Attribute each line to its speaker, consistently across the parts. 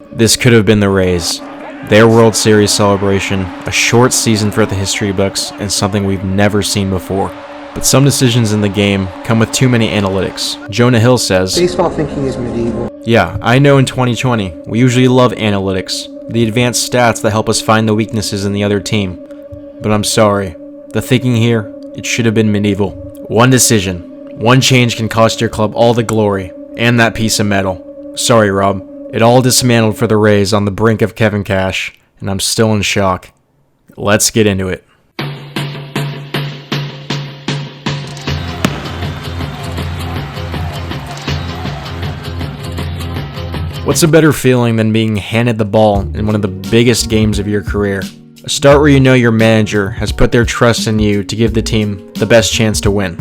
Speaker 1: This could have been the Rays. Their World Series celebration, a short season for the history books, and something we've never seen before. But some decisions in the game come with too many analytics. Jonah Hill says,
Speaker 2: "Baseball thinking is medieval."
Speaker 1: Yeah, I know in 2020, we usually love analytics, the advanced stats that help us find the weaknesses in the other team. But I'm sorry, the thinking here, it should have been medieval. One decision, one change can cost your club all the glory, and that piece of metal. Sorry, Rob. It all dismantled for the Rays on the brink of Kevin Cash, and I'm still in shock. Let's get into it. What's a better feeling than being handed the ball in one of the biggest games of your career? A start where you know your manager has put their trust in you to give the team the best chance to win.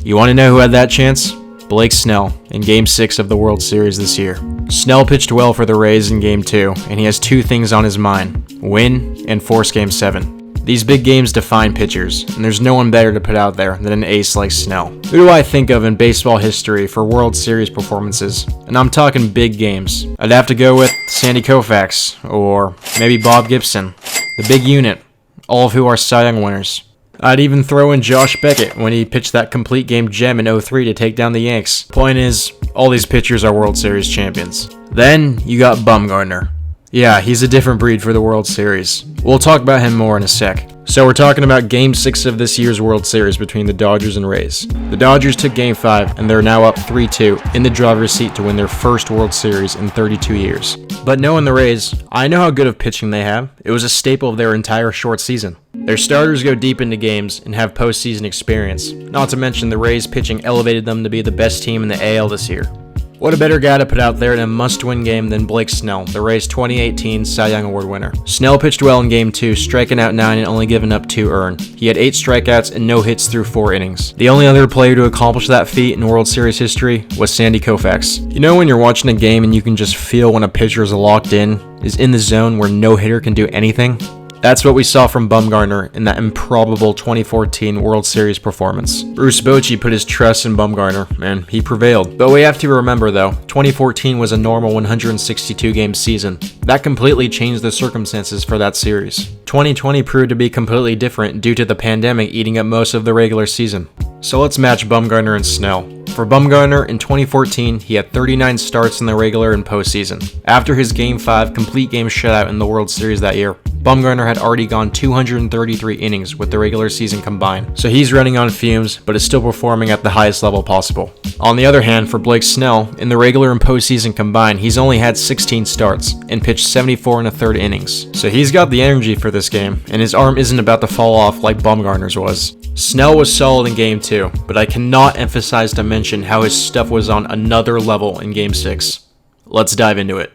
Speaker 1: You want to know who had that chance? Blake Snell in Game 6 of the World Series this year. Snell pitched well for the Rays in Game 2, and he has two things on his mind: win and force Game 7. These big games define pitchers, and there's no one better to put out there than an ace like Snell. Who do I think of in baseball history for World Series performances? And I'm talking big games. I'd have to go with Sandy Koufax, or maybe Bob Gibson. The big unit, all of who are Cy Young winners. I'd even throw in Josh Beckett when he pitched that complete game gem in 03 to take down the Yanks. Point is, all these pitchers are World Series champions. Then, you got Bumgarner. Yeah, he's a different breed for the World Series. We'll talk about him more in a sec. So we're talking about Game 6 of this year's World Series between the Dodgers and Rays. The Dodgers took Game 5, and they're now up 3-2 in the driver's seat to win their first World Series in 32 years. But knowing the Rays, I know how good of pitching they have. It was a staple of their entire short season. Their starters go deep into games and have postseason experience. Not to mention the Rays pitching elevated them to be the best team in the AL this year. What a better guy to put out there in a must-win game than Blake Snell, the Rays' 2018 Cy Young Award winner. Snell pitched well in Game 2, striking out 9 and only giving up 2 earned. He had 8 strikeouts and no hits through 4 innings. The only other player to accomplish that feat in World Series history was Sandy Koufax. You know when you're watching a game and you can just feel when a pitcher is locked in, is in the zone where no hitter can do anything? That's what we saw from Bumgarner in that improbable 2014 World Series performance. Bruce Bochy put his trust in Bumgarner, and he prevailed. But we have to remember though, 2014 was a normal 162-game season. That completely changed the circumstances for that series. 2020 proved to be completely different due to the pandemic eating up most of the regular season. So let's match Bumgarner and Snell. For Bumgarner, in 2014, he had 39 starts in the regular and postseason. After his Game 5 complete game shutout in the World Series that year, Bumgarner had already gone 233 innings with the regular season combined, so he's running on fumes, but is still performing at the highest level possible. On the other hand, for Blake Snell, in the regular and postseason combined, he's only had 16 starts and pitched 74 1/3 innings. So he's got the energy for this game, and his arm isn't about to fall off like Bumgarner's was. Snell was solid in Game 2, but I cannot emphasize to mention how his stuff was on another level in Game 6. Let's dive into it.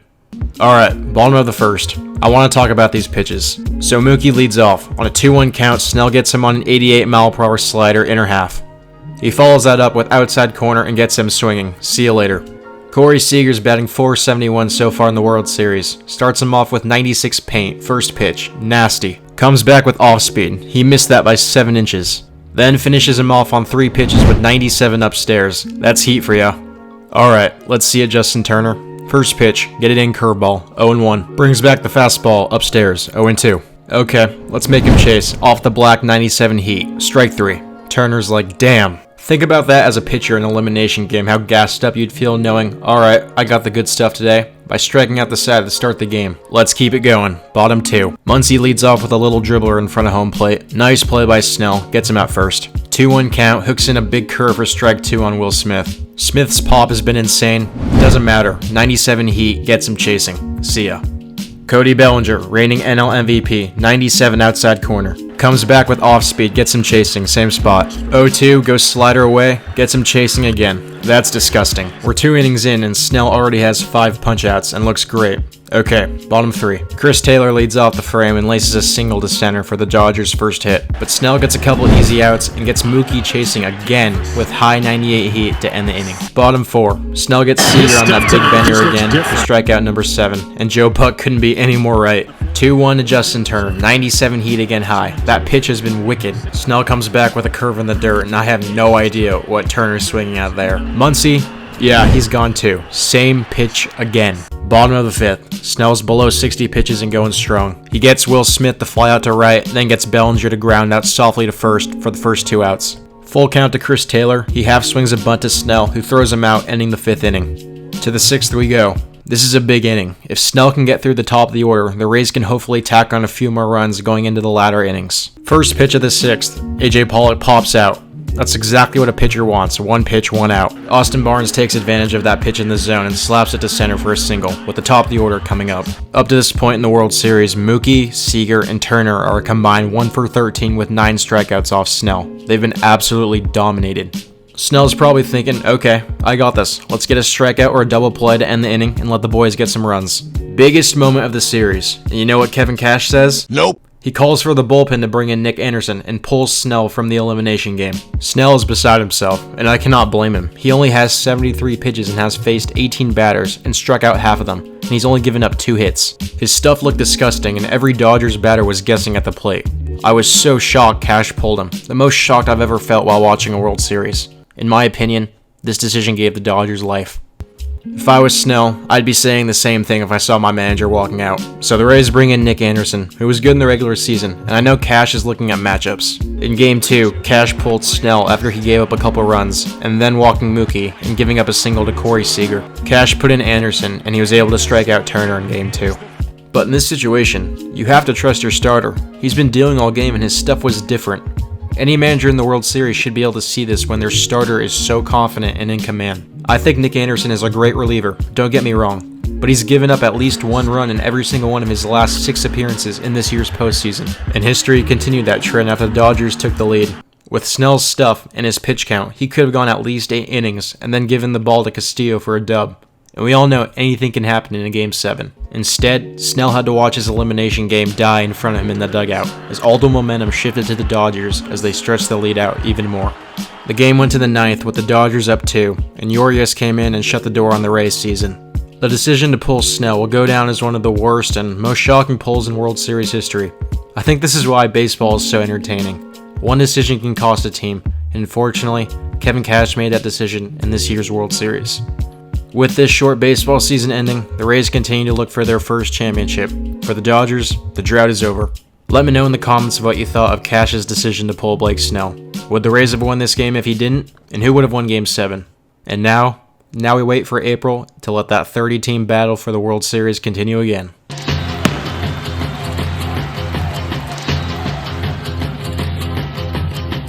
Speaker 1: Alright, bottom of the first. I want to talk about these pitches. So Mookie leads off. On a 2-1 count, Snell gets him on an 88-mile-per-hour slider, inner half. He follows that up with outside corner and gets him swinging. See you later. Corey Seager's batting .471 so far in the World Series. Starts him off with 96 paint, first pitch, nasty. Comes back with off speed. He missed that by 7 inches. Then finishes him off on 3 pitches with 97 upstairs. That's heat for ya. Alright, let's see it, Justin Turner. First pitch, get it in, curveball, 0-1. Brings back the fastball, upstairs, 0-2. Okay, let's make him chase. Off the black, 97 heat, strike 3. Turner's like, damn. Think about that as a pitcher in an elimination game, how gassed up you'd feel knowing, alright, I got the good stuff today, by striking out the side to start the game. Let's keep it going. Bottom 2. Muncy leads off with a little dribbler in front of home plate. Nice play by Snell, gets him out first. 2-1 count, hooks in a big curve for strike 2 on Will Smith. Smith's pop has been insane. Doesn't matter. 97 heat, gets him chasing. See ya. Cody Bellinger, reigning NL MVP, 97 outside corner. Comes back with off speed, gets him chasing, same spot. 0-2, goes slider away, gets him chasing again. That's disgusting. We're 2 innings in and Snell already has 5 punch-outs and looks great. Okay, bottom 3. Chris Taylor leads off the frame and laces a single to center for the Dodgers' first hit. But Snell gets a couple easy outs and gets Mookie chasing again with high 98 heat to end the inning. Bottom 4. Snell gets Seager on that big bender again for strikeout number 7, and Joe Buck couldn't be any more right. 2-1 to Justin Turner, 97 heat again high. That pitch has been wicked. Snell comes back with a curve in the dirt, and I have no idea what Turner's swinging at there. Muncy, yeah, he's gone too. Same pitch again. Bottom of the 5th, Snell's below 60 pitches and going strong. He gets Will Smith to fly out to right, then gets Bellinger to ground out softly to first for the first 2 outs. Full count to Chris Taylor, he half swings a bunt to Snell, who throws him out, ending the 5th inning. To the 6th we go. This is a big inning. If Snell can get through the top of the order, the Rays can hopefully tack on a few more runs going into the latter innings. First pitch of the 6th, AJ Pollock pops out. That's exactly what a pitcher wants, 1 pitch, 1 out. Austin Barnes takes advantage of that pitch in the zone and slaps it to center for a single, with the top of the order coming up. Up to this point in the World Series, Mookie, Seager, and Turner are a combined 1 for 13 with 9 strikeouts off Snell. They've been absolutely dominated. Snell's probably thinking, okay, I got this. Let's get a strikeout or a double play to end the inning and let the boys get some runs. Biggest moment of the series. And you know what Kevin Cash says?
Speaker 2: Nope.
Speaker 1: He calls for the bullpen to bring in Nick Anderson and pulls Snell from the elimination game. Snell is beside himself, and I cannot blame him. He only has 73 pitches and has faced 18 batters and struck out half of them, and he's only given up 2 hits. His stuff looked disgusting, and every Dodgers batter was guessing at the plate. I was so shocked Cash pulled him, the most shocked I've ever felt while watching a World Series. In my opinion, this decision gave the Dodgers life. If I was Snell, I'd be saying the same thing if I saw my manager walking out. So the Rays bring in Nick Anderson, who was good in the regular season, and I know Cash is looking at matchups. In Game 2, Cash pulled Snell after he gave up a couple runs, and then walking Mookie and giving up a single to Corey Seager. Cash put in Anderson, and he was able to strike out Turner in Game 2. But in this situation, you have to trust your starter. He's been dealing all game and his stuff was different. Any manager in the World Series should be able to see this when their starter is so confident and in command. I think Nick Anderson is a great reliever, don't get me wrong, but he's given up at least 1 run in every single one of his last 6 appearances in this year's postseason, and history continued that trend after the Dodgers took the lead. With Snell's stuff and his pitch count, he could have gone at least 8 innings and then given the ball to Castillo for a dub. And we all know anything can happen in a Game 7. Instead, Snell had to watch his elimination game die in front of him in the dugout, as all the momentum shifted to the Dodgers as they stretched the lead out even more. The game went to the 9th with the Dodgers up 2, and Urias came in and shut the door on the Rays season. The decision to pull Snell will go down as one of the worst and most shocking pulls in World Series history. I think this is why baseball is so entertaining. One decision can cost a team, and unfortunately, Kevin Cash made that decision in this year's World Series. With this short baseball season ending, the Rays continue to look for their first championship. For the Dodgers, the drought is over. Let me know in the comments what you thought of Cash's decision to pull Blake Snell. Would the Rays have won this game if he didn't? And who would have won Game 7? And now we wait for April to let that 30-team battle for the World Series continue again.